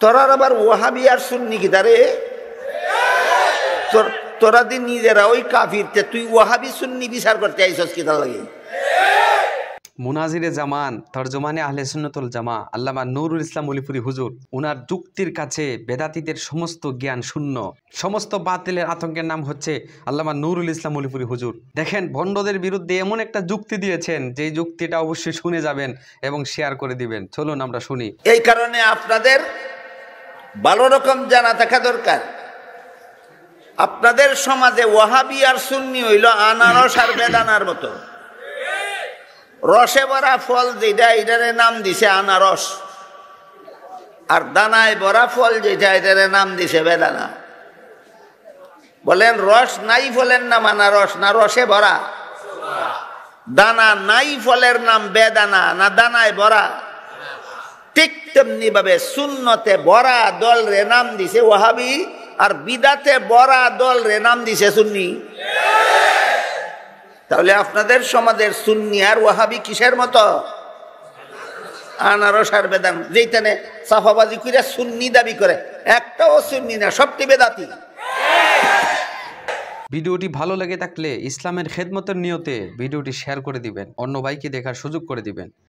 তোরার আবার ওয়াহাবি আর সুন্নি কি তারে তোরা দিন নিজেরা ওই কাফিরতে তুই ওয়াহাবি সুন্নি বিচার করতে আইছস কি তার লাগে? মুনাজিরে জামান তরজমানে আহলে সুন্নাতুল জামা আল্লামা নুরুল ইসলাম অলিপুরি হুজুর উনার যুক্তির কাছে বেদাতীদের সমস্ত জ্ঞান শূন্য, সমস্ত বাতিলের আতঙ্কের নাম হচ্ছে আল্লামা নুরুল ইসলাম অলিপুরি হুজুর। দেখেন ভণ্ডদের বিরুদ্ধে এমন একটা যুক্তি দিয়েছেন যে যুক্তিটা অবশ্যই শুনে যাবেন এবং শেয়ার করে দিবেন। চলুন আমরা শুনি। এই কারণে আপনাদের ভালো রকম জানা থাকা দরকার। আপনাদের সমাজে ওয়াহাবি আর সুন্নি হইল আনারস আর বেদানার মতো। রসে ভরা ফল যেটা এটারে নাম দিছে আনারস, আর দানায় ভরা ফল যেটা এটারে নাম দিছে বেদানা। বলেন রস নাই ফলের নাম আনারস না রসে ভরা? দানা নাই ফলের নাম বেদানা না দানায় ভরা? ঠিক তেমনি ভাবে সুন্নতে ভরা দল রে নাম দিছে ওয়াহাবি, আর বিদাতে ভরা দল রে নাম দিছে সুন্নি। তাহলে আপনাদের সমাজের সুন্নি আর ওয়াহাবি কিসের মতো? আনারস আর বেদান। যেইখানে সাফাবাজি করে সুন্নি দাবি করে, একটাও সুন্নি না, সবটি বেদাতি। ভিডিওটি ভালো লেগে থাকলে ইসলামের খেদমতের নিয়তে ভিডিওটি শেয়ার করে দিবেন, অন্য ভাইকে দেখার সুযোগ করে দিবেন।